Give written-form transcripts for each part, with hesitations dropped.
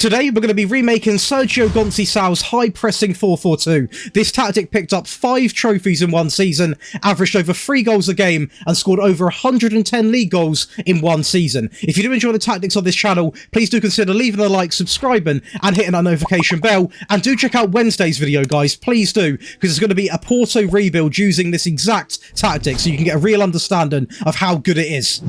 Today we're going to be remaking Sérgio Conceição's high-pressing 4-4-2. This tactic picked up 5 trophies in one season, averaged over 3 goals a game, and scored over 110 league goals in one season. If you do enjoy the tactics on this channel, please do consider leaving a like, subscribing, and hitting that notification bell. And do check out Wednesday's video, guys. Please do, because it's going to be a Porto rebuild using this exact tactic, so you can get a real understanding of how good it is.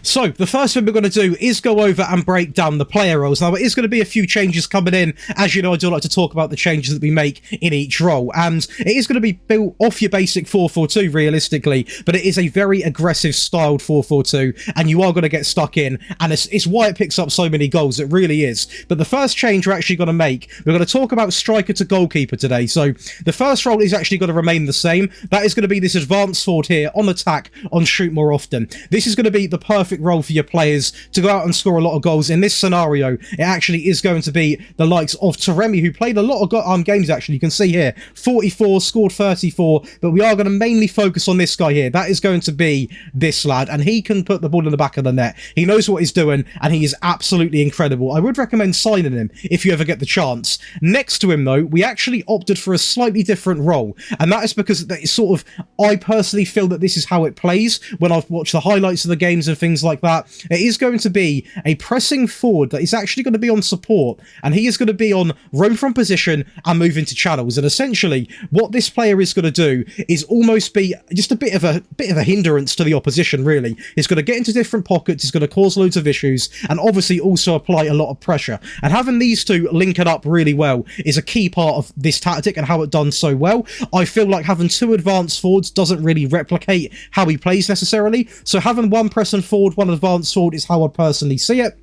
So, the first thing we're going to do is go over and break down the player roles. Now, it is going to be a few changes coming in. As you know, I do like to talk about the changes that we make in each role, and it is going to be built off your basic 4-4-2 realistically, but it is a very aggressive styled 4-4-2, and you are going to get stuck in, and it's why it picks up so many goals. It really is. But the first change we're actually going to make, we're going to talk about striker to goalkeeper today. So the first role is actually going to remain the same. That is going to be this advanced forward here, on attack, on shoot more often. This is going to be the perfect role for your players to go out and score a lot of goals. In this scenario, it actually is going to be the likes of Taremi, who played a lot of games actually. You can see here, 44, scored 34, but we are going to mainly focus on this guy here. That is going to be this lad, and he can put the ball in the back of the net. He knows what he's doing, and he is absolutely incredible. I would recommend signing him if you ever get the chance. Next to him, though, we actually opted for a slightly different role, and that is because it's sort of, I personally feel that this is how it plays when I've watched the highlights of the games and things like that. It is going to be a pressing forward that is actually going to be on support, and he is going to be on roam from position and move into channels. And essentially what this player is going to do is almost be just a bit of a hindrance to the opposition, really. He's going to get into different pockets, he's going to cause loads of issues, and obviously also apply a lot of pressure. And having these two link it up really well is a key part of this tactic and how it done so well. I feel like having 2 advanced forwards doesn't really replicate how he plays necessarily, so having one pressing forward, one advanced forward is how I personally see it.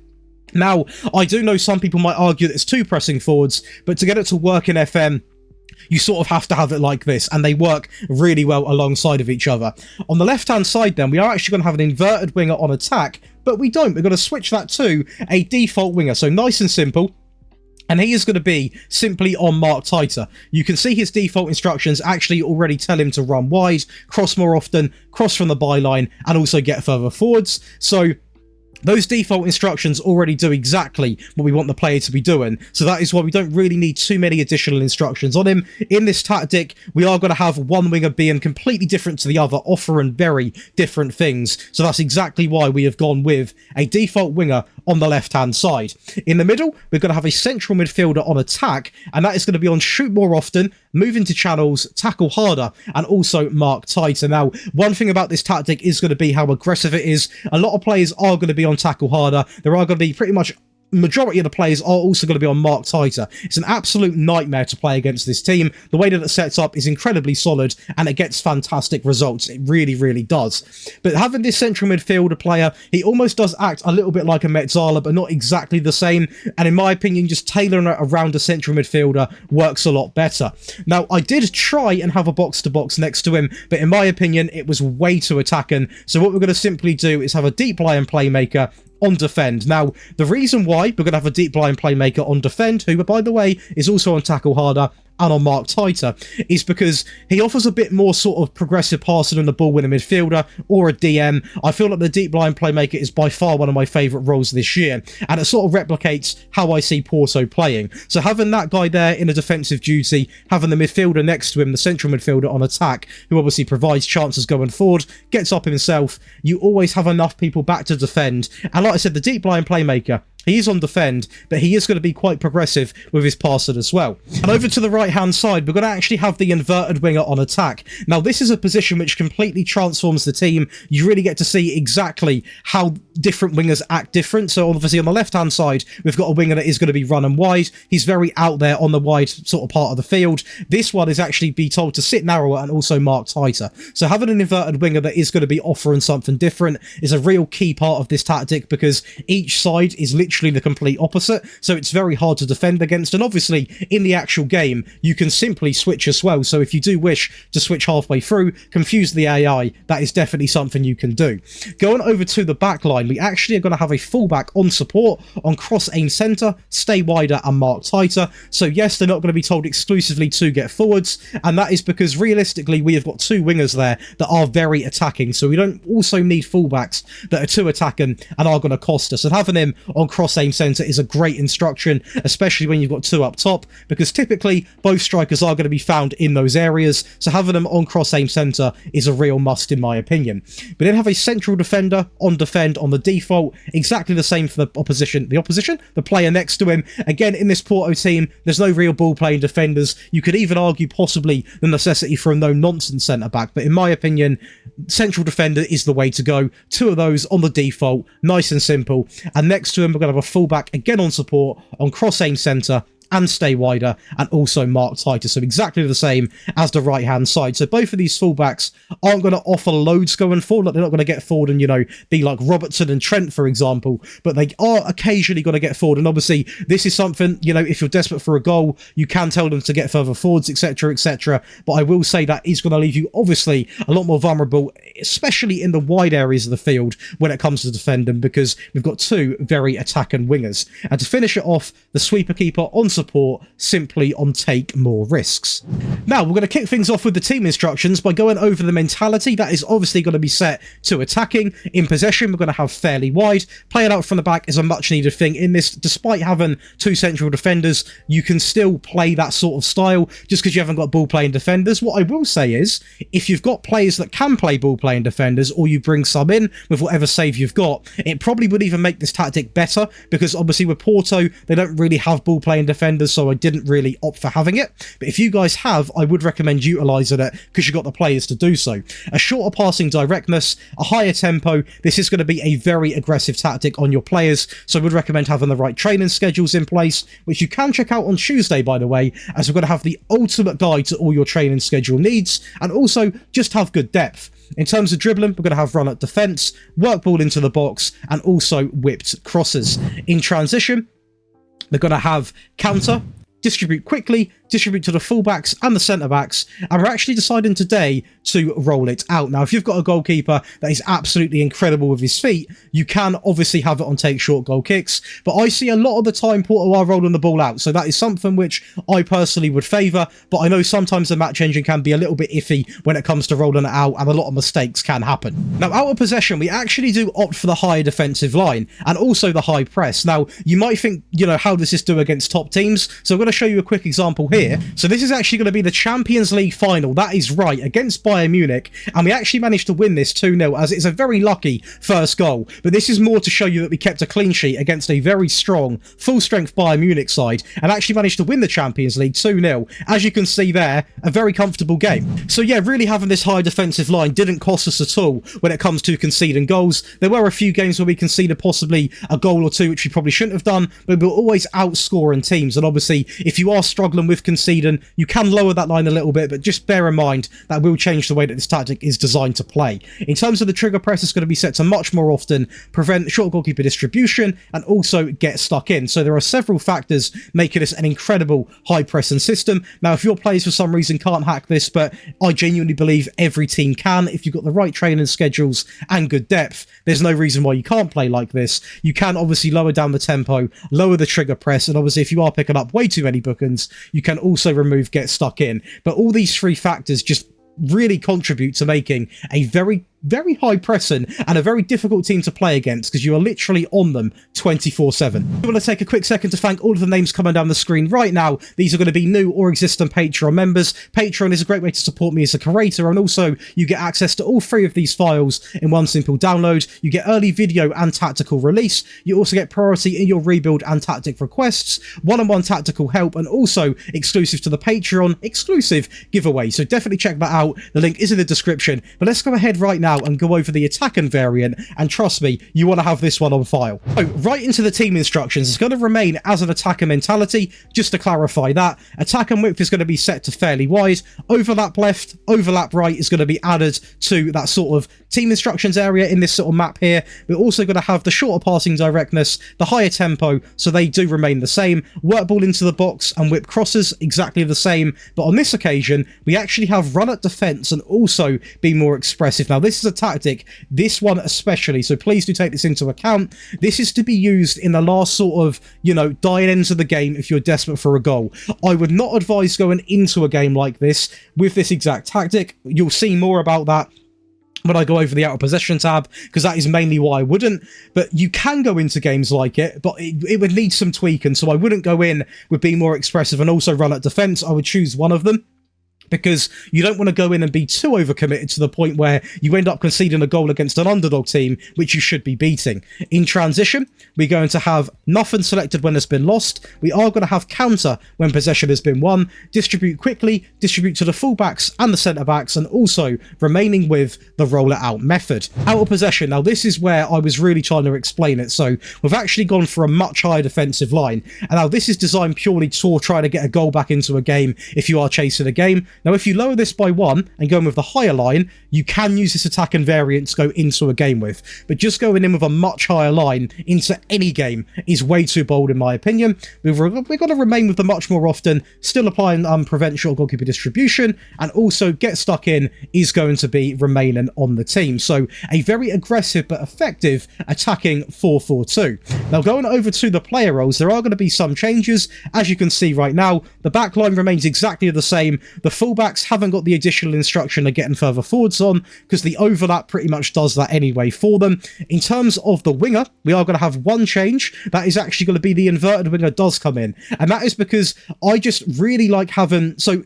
Now, I do know some people might argue that it's 2 pressing forwards, but to get it to work in FM, you sort of have to have it like this, and they work really well alongside of each other. On the left-hand side then, we are actually going to have an inverted winger on attack, but we don't. We're going to switch that to a default winger, so nice and simple. And he is going to be simply on Mark Tighter. You can see his default instructions actually already tell him to run wide, cross more often, cross from the byline, and also get further forwards. So those default instructions already do exactly what we want the player to be doing, so that is why we don't really need too many additional instructions on him. In this tactic, we are going to have one winger being completely different to the other, offering very different things, so that's exactly why we have gone with a default winger on the left-hand side. In the middle, we're going to have a central midfielder on attack, and that is going to be on shoot more often, move into channels, tackle harder, and also mark tighter. Now, one thing about this tactic is going to be how aggressive it is. A lot of players are going to be on tackle harder. There are going to be pretty much majority of the players are also going to be on mark tighter. It's an absolute nightmare to play against this team. The way that it sets up is incredibly solid, and it gets fantastic results. It really, really does. But having this central midfielder player, he almost does act a little bit like a Metzala, but not exactly the same. And in my opinion, just tailoring it around a central midfielder works a lot better. Now, I did try and have a box-to-box next to him, but in my opinion, it was way too attacking. So what we're going to simply do is have a deep lying playmaker on defend. Now, the reason why we're going to have a deep line playmaker on defend, who, by the way, is also on tackle harder and on mark tighter, is because he offers a bit more sort of progressive passing than the ball-winning midfielder or a DM. I feel like the deep line playmaker is by far one of my favourite roles this year, and it sort of replicates how I see Porto playing. So having that guy there in a defensive duty, having the midfielder next to him, the central midfielder on attack, who obviously provides chances going forward, gets up himself, you always have enough people back to defend. And like I said, the deep line playmaker, he is on defend, but he is going to be quite progressive with his passing as well. And over to the right-hand side, we're going to actually have the inverted winger on attack. Now, this is a position which completely transforms the team. You really get to see exactly how different wingers act different. So obviously on the left-hand side, we've got a winger that is going to be running wide. He's very out there on the wide sort of part of the field. This one is actually be told to sit narrower and also mark tighter. So having an inverted winger that is going to be offering something different is a real key part of this tactic, because each side is literally the complete opposite, so it's very hard to defend against. And obviously in the actual game, you can simply switch as well. So if you do wish to switch halfway through, confuse the AI, that is definitely something you can do. Going over to the back line, we actually are going to have a fullback on support, on cross aim centre, stay wider and mark tighter. So yes, they're not going to be told exclusively to get forwards, and that is because realistically we have got two wingers there that are very attacking, so we don't also need fullbacks that are too attacking and are going to cost us. And having him on cross aim centre is a great instruction, especially when you've got two up top, because typically both strikers are going to be found in those areas, so having them on cross aim centre is a real must in my opinion. We then have a central defender on defend on the default, exactly the same for the opposition, the player next to him. Again, in this Porto team, there's no real ball playing defenders. You could even argue possibly the necessity for a no-nonsense centre-back, but in my opinion, central defender is the way to go. Two of those on the default, nice and simple. And next to him, we're going to have a fullback, again on support, on cross-aim centre, and stay wider, and also mark tighter, so exactly the same as the right hand side. So both of these fullbacks aren't going to offer loads going forward, like they're not going to get forward and, you know, be like Robertson and Trent, for example, but they are occasionally going to get forward. And obviously this is something, you know, if you're desperate for a goal, you can tell them to get further forwards, etc, etc, but I will say that is going to leave you obviously a lot more vulnerable, especially in the wide areas of the field when it comes to defending, because we've got two very attacking wingers. And to finish it off, the sweeper keeper on support, simply on take more risks. Now we're going to kick things off with the team instructions by going over the mentality. That is obviously going to be set to attacking. In possession, we're going to have fairly wide. Playing out from the back is a much needed thing in this. Despite having two central defenders, you can still play that sort of style just because you haven't got ball playing defenders. What I will say is, if you've got players that can play ball playing defenders, or you bring some in with whatever save you've got, it probably would even make this tactic better, because obviously with Porto, they don't really have ball playing defenders, so I didn't really opt for having it. But if you guys have, I would recommend utilising it because you've got the players to do so. A shorter passing directness, a higher tempo. This is going to be a very aggressive tactic on your players, so I would recommend having the right training schedules in place, which you can check out on Tuesday, by the way, as we're going to have the ultimate guide to all your training schedule needs, and also just have good depth. In terms of dribbling, we're going to have run at defence, work ball into the box, and also whipped crosses. In transition, they're going to have counter, distribute quickly, distribute to the fullbacks and the centre-backs, and we're actually deciding today to roll it out. Now, if you've got a goalkeeper that is absolutely incredible with his feet, you can obviously have it on take short goal kicks, but I see a lot of the time Porto are rolling the ball out, so that is something which I personally would favour, but I know sometimes the match engine can be a little bit iffy when it comes to rolling it out, and a lot of mistakes can happen. Now, out of possession, we actually do opt for the higher defensive line, and also the high press. Now, you might think, you know, how does this do against top teams? So I'm going to show you a quick example here. So this is actually going to be the Champions League final, that is right, against Bayern Munich, and we actually managed to win this 2-0, as it's a very lucky first goal, but this is more to show you that we kept a clean sheet against a very strong, full-strength Bayern Munich side, and actually managed to win the Champions League 2-0. As you can see there, a very comfortable game. So yeah, really having this high defensive line didn't cost us at all when it comes to conceding goals. There were a few games where we conceded possibly a goal or two, which we probably shouldn't have done, but we're always outscoring teams, and obviously, if you are struggling with conceding, you can lower that line a little bit, but just bear in mind that will change the way that this tactic is designed to play. In terms of the trigger press, it's going to be set to much more often prevent short goalkeeper distribution and also get stuck in. So there are several factors making this an incredible high pressing system. Now, if your players for some reason can't hack this, but I genuinely believe every team can, if you've got the right training schedules and good depth, there's no reason why you can't play like this. You can obviously lower down the tempo, lower the trigger press, and obviously if you are picking up way too many bookings, you can also remove get stuck in. But all these three factors just really contribute to making a very high pressing and a very difficult team to play against, because you are literally on them 24/7. I want to take a quick second to thank all of the names coming down the screen right now. These are going to be new or existing Patreon members. Patreon is a great way to support me as a creator, and also you get access to all three of these files in one simple download. You get early video and tactical release. You also get priority in your rebuild and tactic requests, one-on-one tactical help, and also exclusive to the Patreon exclusive giveaway. So definitely check that out. The link is in the description. But let's go ahead right now now and go over the attacking variant, and trust me, you want to have this one on file. So, right into the team instructions, it's going to remain as an attacker mentality. Just to clarify that, attack and width is going to be set to fairly wide, overlap left, overlap right is going to be added to that sort of team instructions area in this sort of map here. We're also going to have the shorter passing directness, the higher tempo, so they do remain the same. Work ball into the box and whip crosses, exactly the same, but on this occasion, we actually have run at defense and also be more expressive. Now, this is a tactic, this one especially, so please do take this into account. This is to be used in the last sort of, you know, dying ends of the game if you're desperate for a goal. I would not advise going into a game like this with this exact tactic. You'll see more about that when I go over the out of possession tab, because that is mainly why I wouldn't. But you can go into games like it, but it would need some tweaking, so I wouldn't go in with being more expressive and also run at defense. I would choose one of them, because you don't want to go in and be too overcommitted to the point where you end up conceding a goal against an underdog team, which you should be beating. In transition, we're going to have nothing selected when it's been lost. We are going to have counter when possession has been won, distribute quickly, distribute to the fullbacks and the centre-backs, and also remaining with the roll it out method. Out of possession, now this is where I was really trying to explain it. So we've actually gone for a much higher defensive line, and now this is designed purely to try to get a goal back into a game if you are chasing a game. Now, if you lower this by 1 and go in with the higher line, you can use this attack and variant to go into a game with. But just going in with a much higher line into any game is way too bold, in my opinion. We've got to remain with them much more often, still applying prevent short goalkeeper distribution, and also get stuck in is going to be remaining on the team. So a very aggressive but effective attacking 4-4-2. Now, going over to the player roles, there are going to be some changes. As you can see right now, the back line remains exactly the same. The fullbacks haven't got the additional instruction of getting further forwards on, because the overlap pretty much does that anyway for them. In terms of the winger, we are going to have one change. That is actually going to be the inverted winger does come in, and that is because I just really like having... So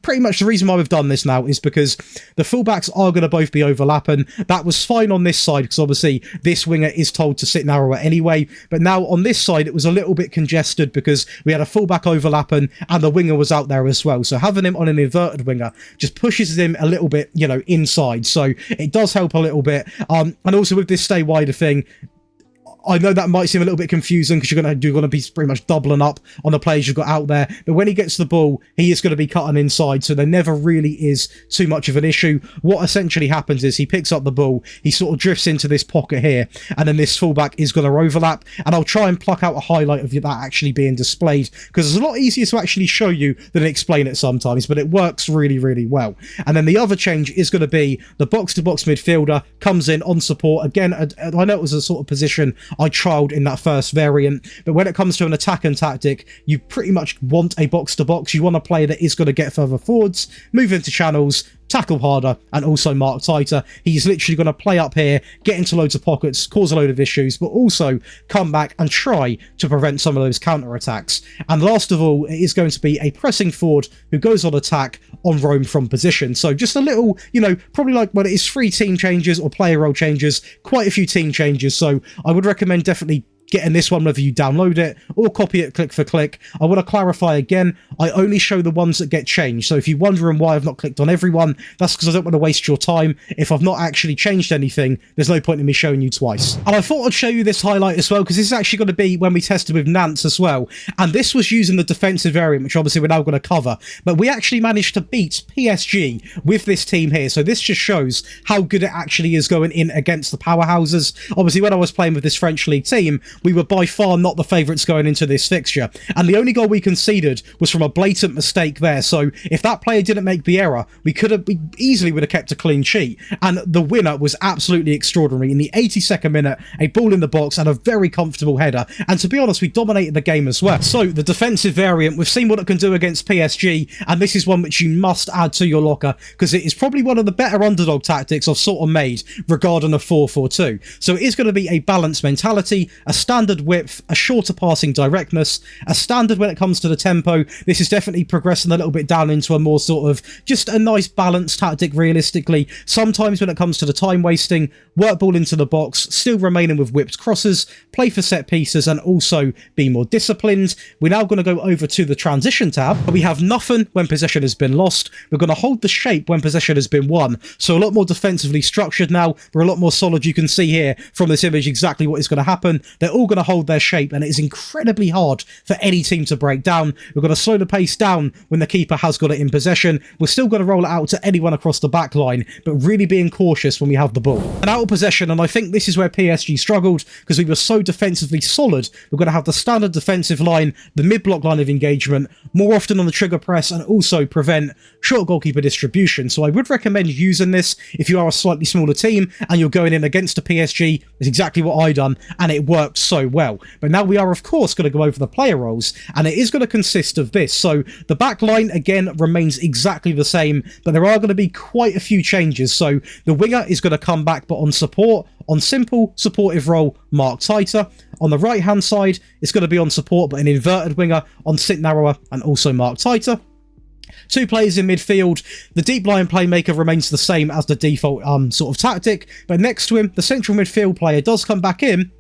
pretty much the reason why we've done this now is because the fullbacks are going to both be overlapping. That was fine on this side, because obviously this winger is told to sit narrower anyway, but now on this side it was a little bit congested because we had a fullback overlapping and the winger was out there as well. So having him on an inverted winger just pushes him a little bit, you know, inside, so it does help a little bit. And also with this stay wider thing, I know that might seem a little bit confusing because you're going to be pretty much doubling up on the players you've got out there. But when he gets the ball, he is going to be cutting inside, so there never really is too much of an issue. What essentially happens is he picks up the ball, he sort of drifts into this pocket here, and then this fullback is going to overlap. And I'll try and pluck out a highlight of that actually being displayed, because it's a lot easier to actually show you than explain it sometimes, but it works really, really well. And then the other change is going to be the box-to-box midfielder comes in on support. Again, I know it was a sort of position I trialed in that first variant, but when it comes to an attack and tactic, you pretty much want a box-to-box. You want a player that is going to get further forwards, move into channels, tackle harder, and also mark tighter. He's literally going to play up here, get into loads of pockets, cause a load of issues, but also come back and try to prevent some of those counter-attacks. And last of all, it is going to be a pressing forward who goes on attack on roam from position. So just a little, you know, probably like when it is 3 team changes or player role changes, quite a few team changes. So I would recommend definitely getting this one, whether you download it or copy it click for click. I want to clarify again, I only show the ones that get changed. So if you're wondering why I've not clicked on everyone, that's because I don't want to waste your time. If I've not actually changed anything, there's no point in me showing you twice. And I thought I'd show you this highlight as well, because this is actually going to be when we tested with Nance as well. And this was using the defensive variant, which obviously we're now going to cover. But we actually managed to beat PSG with this team here. So this just shows how good it actually is going in against the powerhouses. Obviously, when I was playing with this French league team, we were by far not the favourites going into this fixture, and the only goal we conceded was from a blatant mistake there. So if that player didn't make the error, we easily would have kept a clean sheet, and the winner was absolutely extraordinary. In the 82nd minute, a ball in the box and a very comfortable header, and to be honest, we dominated the game as well. So the defensive variant, we've seen what it can do against PSG, and this is one which you must add to your locker, because it is probably one of the better underdog tactics I've sort of made regarding a 4-4-2. So it is going to be a balanced mentality, a standard width, a shorter passing directness, a standard when it comes to the tempo. This is definitely progressing a little bit down into a more sort of just a nice balanced tactic realistically. Sometimes when it comes to the time wasting, work ball into the box, still remaining with whipped crosses, play for set pieces, and also be more disciplined. We're now going to go over to the transition tab. We have nothing when possession has been lost. We're going to hold the shape when possession has been won. So a lot more defensively structured now. We're a lot more solid. You can see here from this image exactly what is going to happen. They're all going to hold their shape, and it is incredibly hard for any team to break down. We're going to slow the pace down when the keeper has got it in possession. We're still going to roll it out to anyone across the back line, but really being cautious when we have the ball. And out of possession, and I think this is where PSG struggled because we were so defensively solid, we're going to have the standard defensive line, the mid-block line of engagement, more often on the trigger press, and also prevent short goalkeeper distribution. So I would recommend using this if you are a slightly smaller team and you're going in against a PSG. That's exactly what I done, and it worked so well. But now we are, of course, going to go over the player roles, and it is going to consist of this. So the back line, again, remains exactly the same, but there are going to be quite a few changes. So the winger is going to come back, but on support, on simple, supportive role, mark tighter. On the right-hand side, it's going to be on support, but an inverted winger, on sit narrower, and also mark tighter. Two players in midfield. The deep line playmaker remains the same as the default sort of tactic, but next to him, the central midfield player does come back in,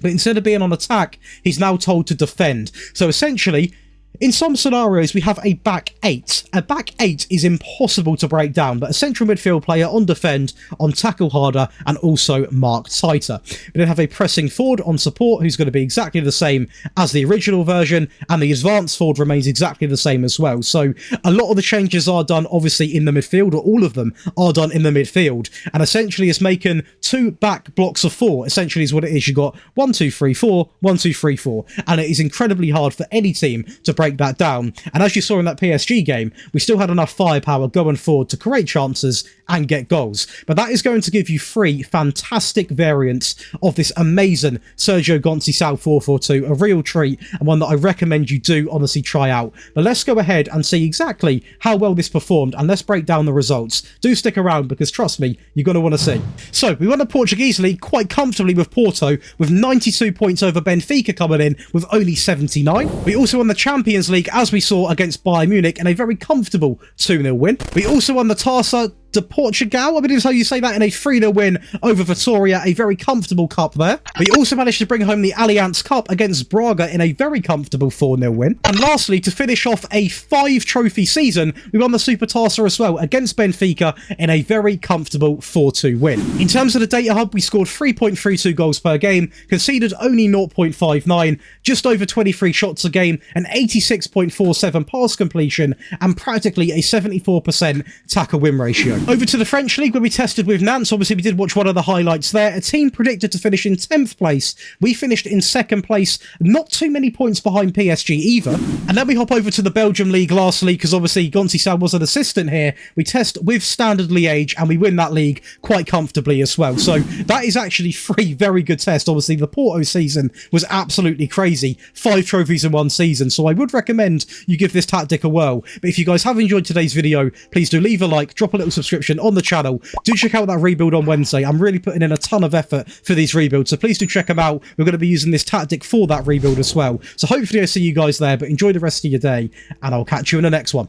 but instead of being on attack, he's now told to defend. So essentially, in some scenarios, we have a back eight. A back eight is impossible to break down, but a central midfield player on defend, on tackle harder, and also mark tighter. We then have a pressing forward on support, who's going to be exactly the same as the original version, and the advanced forward remains exactly the same as well. So a lot of the changes are done, obviously, in the midfield, or all of them are done in the midfield, and essentially it's making two back blocks of four. Essentially is what it is. You've got 1, 2, 3, 4, 1, 2, 3, 4, and it is incredibly hard for any team to break that down. And as you saw in that PSG game, we still had enough firepower going forward to create chances and get goals. But that is going to give you 3 fantastic variants of this amazing Sérgio Conceição 442, a real treat, and one that I recommend you do honestly try out. But let's go ahead and see exactly how well this performed, and let's break down the results. Do stick around, because trust me, you're going to want to see. So we won the Portuguese league quite comfortably with Porto, with 92 points over Benfica coming in with only 79. We also won the Champions League, as we saw, against Bayern Munich in a very comfortable 2-0 win. We also won the Taça de Portugal, I believe is how you say that, in a 3-0 win over Vitória, a very comfortable cup there. We also managed to bring home the Allianz Cup against Braga in a very comfortable 4-0 win. And lastly, to finish off a 5-trophy season, we won the Supertaça as well against Benfica in a very comfortable 4-2 win. In terms of the data hub, we scored 3.32 goals per game, conceded only 0.59, just over 23 shots a game, an 86.47 pass completion, and practically a 74% tackle win ratio. Over to the French League, where we tested with Nantes. Obviously, we did watch one of the highlights there. A team predicted to finish in 10th place. We finished in 2nd place, not too many points behind PSG either. And then we hop over to the Belgium League lastly, because obviously Conceição was an assistant here. We test with Standard Liège, and we win that league quite comfortably as well. So that is actually 3 very good tests. Obviously, the Porto season was absolutely crazy. 5 trophies in one season. So I would recommend you give this tactic a whirl. But if you guys have enjoyed today's video, please do leave a like, drop a little subscription on the channel. Do check out that rebuild on Wednesday. I'm really putting in a ton of effort for these rebuilds, so please do check them out. We're going to be using this tactic for that rebuild as well. So hopefully I see you guys there, but enjoy the rest of your day, and I'll catch you in the next one.